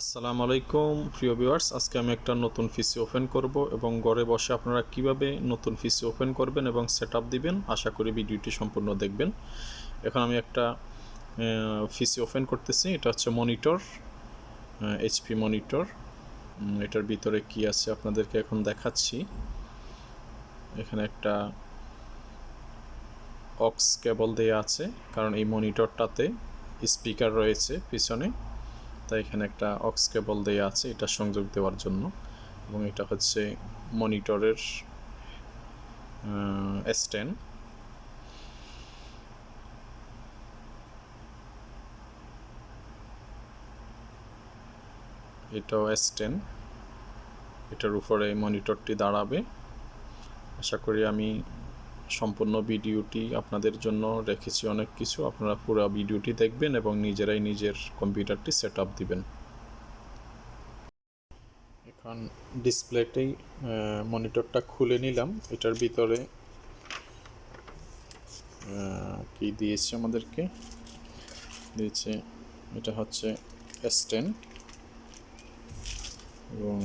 আসসালামু আলাইকুম প্রিয় ভিউয়ার্স, আজকে আমি একটা নতুন পিসি ওপেন করব এবং ঘরে বসে আপনারা কিভাবে নতুন পিসি ওপেন করবেন এবং সেটআপ দিবেন আশা করি ভিডিওটি সম্পূর্ণ দেখবেন। এখন আমি একটা পিসি ওপেন করতেছি। এটা হচ্ছে মনিটর, এইচপি মনিটর। এটার ভিতরে কি আছে আপনাদেরকে এখন দেখাচ্ছি। এখানে একটা অক্স কেবল দেয়া আছে, কারণ এই মনিটরটাতে স্পিকার রয়েছে পিছনে, তাই এখানে একটা অক্স কেবল দেয়া আছে এটা সংযোগ দেওয়ার জন্য। এবং এটা হচ্ছে মনিটরের স্ট্যান্ড। এটাও স্ট্যান্ড, এটার উপরে মনিটরটি দাঁড়াবে। আশা করি আমি সম্পূর্ণ ভিডিওটি আপনাদের জন্য রেখেছি অনেক কিছু, আপনারা পুরো ভিডিওটি দেখবেন এবং নিজেরাই নিজের কম্পিউটারটি সেট আপ দিবেন। এখন ডিসপ্লেতেই মনিটরটা খুলে নিলাম। এটার ভিতরে কি দিয়েছে আমাদেরকে, দিয়েছে এটা হচ্ছে স্ট্যান্ড এবং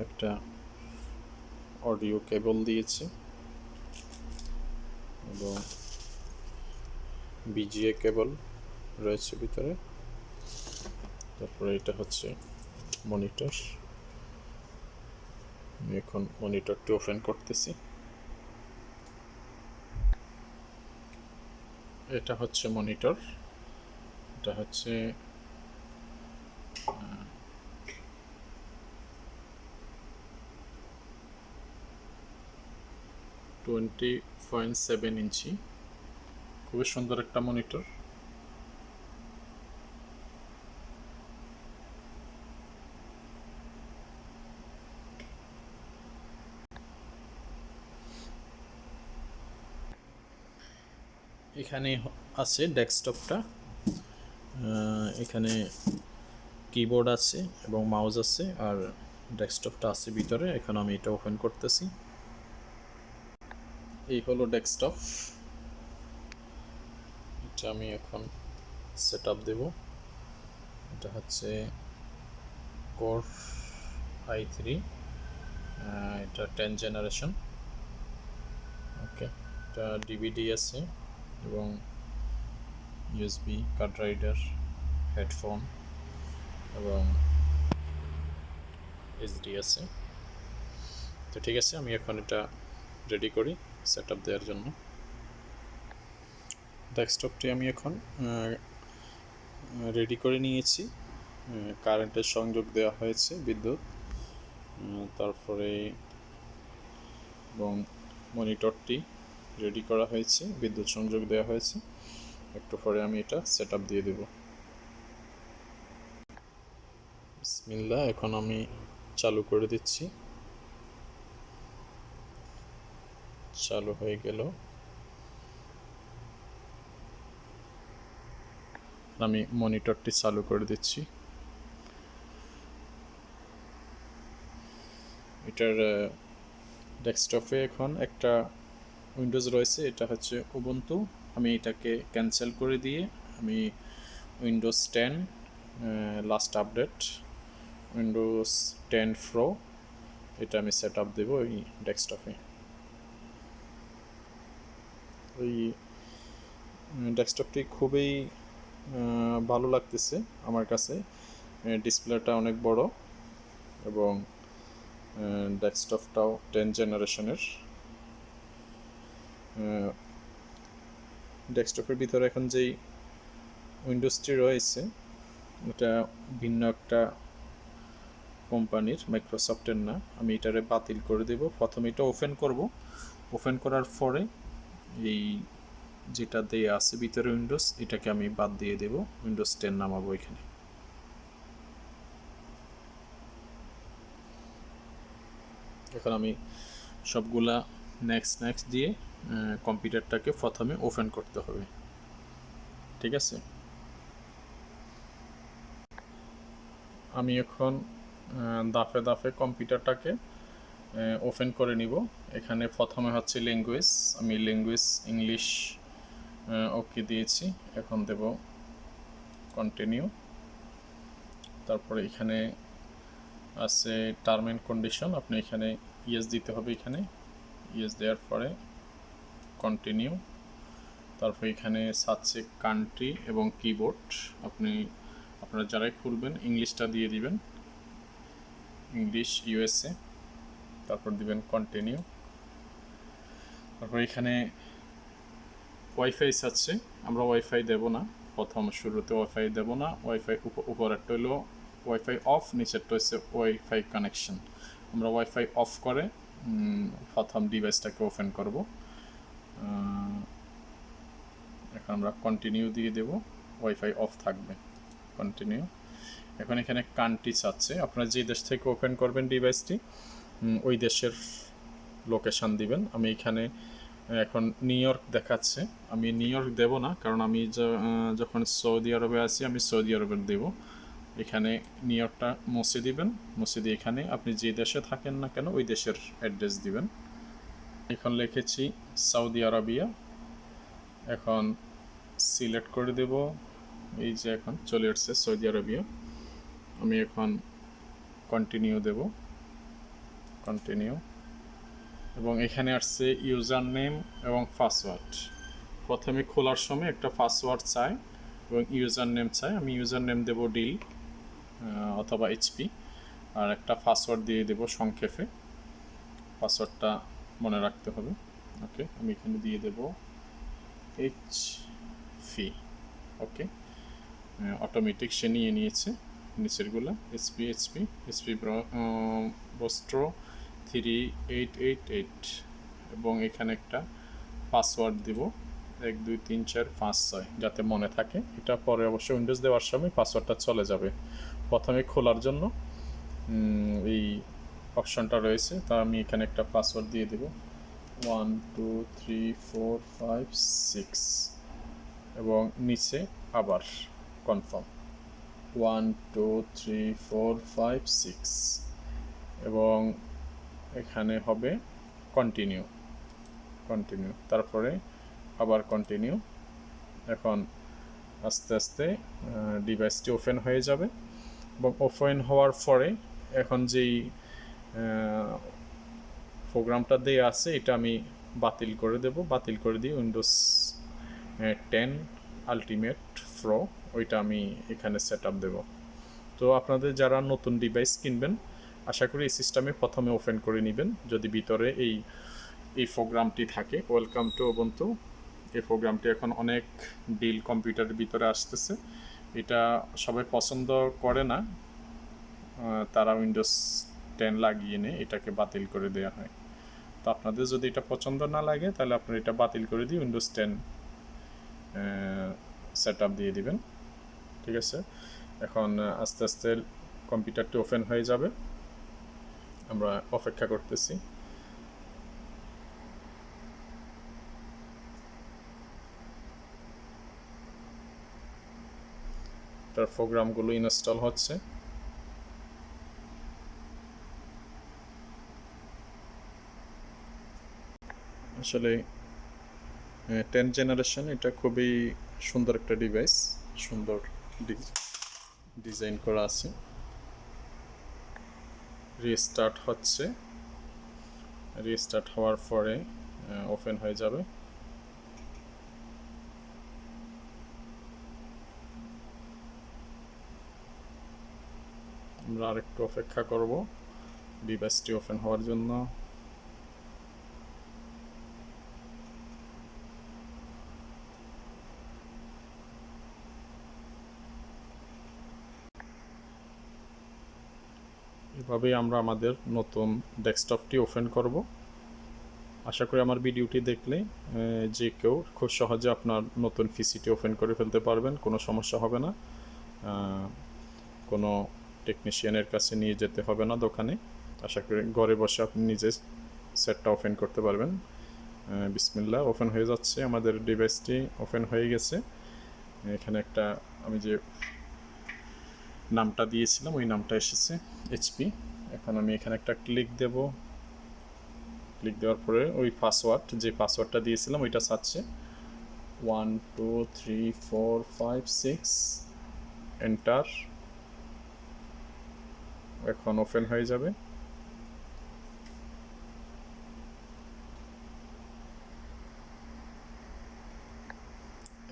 একটা অডিও কেবল দিয়েছে এবং বিজিএ কেবল রয়েছে ভিতরে। তারপরে এটা হচ্ছে মনিটর। আমি এখন মনিটরটি ওপেন করতেছি। এটা হচ্ছে মনিটর, এটা হচ্ছে 20.7 ইঞ্চি, খুবই সুন্দর একটা মনিটর। এখানে আছে ডেস্কটপটা, এখানে কিবোর্ড আছে এবং মাউস আছে, আর ডেস্কটপটা আছে ভিতরে। এখন আমি এটা ওপেন করতেছি। এই হলো ডেস্কটপ, এটা আমি এখন সেট আপ দেব। এটা হচ্ছে কোর i3, এটা 10 জেনারেশন। ওকে, এটা ডিভিডি আছে এবং ইউএসবি, কার্ড রাইডার, হেডফোন এবং এইচডি আছে। তো ঠিক আছে, আমি এখন এটা রেডি করি সেট আপ দেওয়ার জন্য। ডেস্কটপটি আমি এখন রেডি করে নিয়েছি। কারেন্টের সংযোগ দেওয়া হয়েছে, বিদ্যুৎ, তারপরে এবং মনিটরটি রেডি করা হয়েছে, বিদ্যুৎ সংযোগ দেওয়া হয়েছে। একটু পরে আমি এটা সেট আপ দিয়ে দেব। বিসমিল্লাহ, এখন আমি চালু করে দিচ্ছি। চালু হয়ে গেল। আমি মনিটরটি চালু করে দিচ্ছি। এটার ডেস্কটপে এখন একটা উইন্ডোজ রয়েছে, এটা হচ্ছে উবুন্টু। আমি এটাকে ক্যান্সেল করে দিয়ে আমি Windows 10 last update, Windows 10 pro, এটা আমি সেট আপ দেবো এই ডেস্কটপে। ওই ডেস্কটপটি খুবই ভালো লাগতেছে আমার কাছে। ডিসপ্লেটা অনেক বড় এবং ডেস্কটপটাও 10 জেনারেশনের। ডেস্কটপের ভিতরে এখন যেই উইন্ডোজটি রয়েছে এটা ভিন্ন একটা কোম্পানির, মাইক্রোসফটের না। আমি এটারে বাতিল করে দেব। প্রথমে এটা ওপেন করব, ওপেন করার পরে এই যেটা দেয়া আছে ভিতরে উইন্ডোজ, এটাকে আমি বাদ দিয়ে দেব, উইন্ডোজ 10 নামাবো এখানে। এখন আমি সবগুলা নেক্সট দিয়ে কম্পিউটারটাকে প্রথমে ওপেন করতে হবে। ঠিক আছে, আমি এখন দাফে দাফে কম্পিউটারটাকে ওপেন করে নিব। এখানে প্রথমে হচ্ছে ল্যাঙ্গুয়েজ, আমি ল্যাঙ্গুয়েজ ইংলিশ ওকে দিয়েছি। এখন দেব কন্টিনিউ। তারপরে এখানে আছে টার্ম অ্যান্ড কন্ডিশন, আপনি এখানে ইয়েস দিতে হবে, এখানে ইয়েস দেওয়ার পরে কন্টিনিউ। তারপর এখানে আছে কান্ট্রি এবং কিবোর্ড, আপনারা যারাই খুলবেন ইংলিশটা দিয়ে দিবেন, ইংলিশ ইউএসএ, তারপর দিবেন কন্টিনিউ। তারপর এখানে ওয়াইফাই আছে, আমরা ওয়াইফাই দেব না, প্রথম শুরুতে ওয়াইফাই দেব না। ওয়াইফাই উপরেরটা হলো ওয়াইফাই অফ, নিচেরটা হচ্ছে ওয়াইফাই কানেকশন। আমরা ওয়াইফাই অফ করে প্রথম ডিভাইসটাকে ওপেন করব। এখন আমরা কন্টিনিউ দিয়ে দেব, ওয়াইফাই অফ থাকবে, কন্টিনিউ। এখন এখানে কান্ট্রি চাচ্ছে, আপনারা যে দেশ থেকে ওপেন করবেন ডিভাইসটি ওই দেশের লোকেশান দিবেন। আমি এখানে এখন নিউ ইয়র্ক দেখাচ্ছে, আমি নিউ ইয়র্ক দেব না, কারণ আমি যখন সৌদি আরবে আছি আমি সৌদি আরবের দেব। এখানে নিউ ইয়র্কটা মুছে দিবেন, মুছে দিয়ে এখানে আপনি যে দেশে থাকেন না কেন ওই দেশের অ্যাড্রেস দিবেন। এখন লিখেছি সৌদি আরবিয়া, এখন সিলেক্ট করে দেব, এই যে এখন চলে আসছে সৌদি আরবিয়া। আমি এখন কন্টিনিউ দেব, কন্টিনিউ। এবং এখানে আসছে ইউজার নেম এবং পাসওয়ার্ড। প্রথমে খোলার সময় একটা পাসওয়ার্ড চাই এবং ইউজার নেম চাই, আমি ইউজার নেম দেব ডিল অথবা এইচপি, আর একটা পাসওয়ার্ড দিয়ে দেব সংক্ষেপে, পাসওয়ার্ডটা মনে রাখতে হবে। ওকে, আমি এখানে দিয়ে দেব এইচপি। ওকে, অটোমেটিক সে নিয়ে নিয়েছে নিচেরগুলো, এইচপি বস্ত্র 3888, এবং এখানে একটা পাসওয়ার্ড দিব 1 2 3 4 5 6, যাতে মনে থাকে। এটা পরে অবশ্যই উইন্ডোজ দেওয়ার সময় পাসওয়ার্ডটা চলে যাবে। প্রথমে খোলার জন্য এই অপশনটা রয়েছে, তা আমি এখানে একটা পাসওয়ার্ড দিয়ে দেব 1 2 3 4 5 6, এবং নিচে আবার কনফার্ম 1 2 3 4 5 6, এবং এখানে হবে কন্টিনিউ, কন্টিনিউ, তারপরে আবার কন্টিনিউ। এখন আস্তে আস্তে ডিভাইসটি ওপেন হয়ে যাবে, এবং ওপেন হওয়ার পরে এখন যেই প্রোগ্রামটা দিয়ে আছে এটা আমি বাতিল করে দেব, বাতিল করে দিয়ে উইন্ডোজ 10 আলটিমেট প্রো ওইটা আমি এখানে সেট আপ দেবো। তো আপনাদের যারা নতুন ডিভাইস কিনবেন আশা করি এই সিস্টেমে প্রথমে ওপেন করে নেবেন, যদি ভিতরে এই প্রোগ্রামটি থাকে। ওয়েলকাম টু উবুন্টু, এই প্রোগ্রামটি এখন অনেক ডিল কম্পিউটারের ভিতরে আসতেছে, এটা সবাই পছন্দ করে না, তারা উইন্ডোজ 10 লাগিয়ে নেয়, এটাকে বাতিল করে দেওয়া হয়। তো আপনাদের যদি এটা পছন্দ না লাগে তাহলে আপনারা এটা বাতিল করে দিয়ে উইন্ডোজ 10 সেট আপ দিয়ে দিবেন, ঠিক আছে। এখন আস্তে আস্তে কম্পিউটারটি ওপেন হয়ে যাবে, আমরা অপেক্ষা করতেছি। তার প্রোগ্রামগুলো ইনস্টল হচ্ছে। আসলে 10 জেনারেশন এটা খুবই সুন্দর একটা ডিভাইস, সুন্দর ডিজাইন করা আছে। রিস্টার্ট হচ্ছে, রিস্টার্ট হওয়ার পরে ওপেন হয়ে যাবে। আমরা আরেকটু অপেক্ষা করব ডিভাইসটি ওপেন হওয়ার জন্য। এভাবেই আমরা আমাদের নতুন ডেস্কটপটি ওপেন করব। আশা করি আমার ভিডিওটি দেখলে যে কেউ খুব সহজে আপনার নতুন পিসিটি ওপেন করে ফেলতে পারবেন, কোনো সমস্যা হবে না, কোনো টেকনিশিয়ানের কাছে নিয়ে যেতে হবে না দোকানে। আশা করি ঘরে বসে আপনি নিজে সেটটা ওপেন করতে পারবেন। বিসমিল্লাহ, ওপেন হয়ে যাচ্ছে, আমাদের ডিভাইসটি ওপেন হয়ে গেছে। এখানে একটা আমি যে নামটা দিয়েছিলাম ওই নামটা এসেছে এইচপি। এখন আমি এখানে একটা ক্লিক দেব, ক্লিক দেওয়ার পরে ওই পাসওয়ার্ড, যে পাসওয়ার্ডটা দিয়েছিলাম ওইটা চাচ্ছে 1 2 3 4 5 6, এন্টার। এখন ওপেন হয়ে যাবে।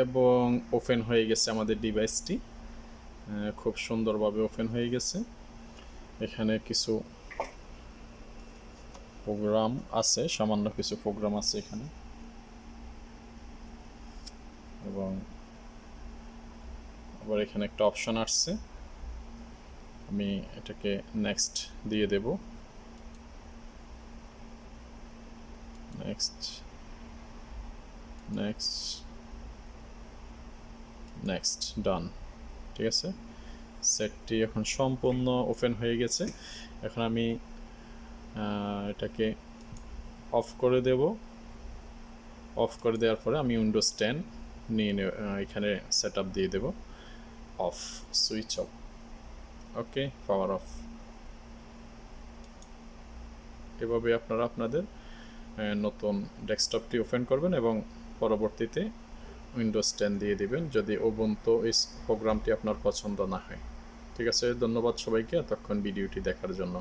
এবং ওপেন হয়ে গেছে আমাদের ডিভাইসটি, খুব সুন্দরভাবে ওপেন হয়ে গেছে। এখানে কিছু প্রোগ্রাম আছে, সামান্য কিছু প্রোগ্রাম আছে এখানে, এবং আবার এখানে একটা অপশন আসছে, আমি এটাকে নেক্সট দিয়ে দেব। নেক্সট নেক্সট নেক্সট ডান। ঠিক আছে, সেটটি এখন সম্পূর্ণ ওপেন হয়ে গেছে। এখন আমি এটাকে অফ করে দেব। অফ করে দেওয়ার পরে আমি উইন্ডোজ 10 নিয়ে এখানে সেট আপ দিয়ে দেব, off, switch off. Okay, power off. এভাবে আপনারা আপনাদের নতুন ডেস্কটপটি ওপেন করবেন এবং পরবর্তীতে উইন্ডোজ 10 দিয়ে দিবেন যদি উবুন্টু এই প্রোগ্রামটি আপনার পছন্দ না হয়। ঠিক আছে, ধন্যবাদ সবাইকে এতক্ষণ ভিডিওটি দেখার জন্য।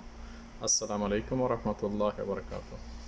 আসসালামু আলাইকুম ওয়া রাহমাতুল্লাহি ওয়া বারাকাতুহু।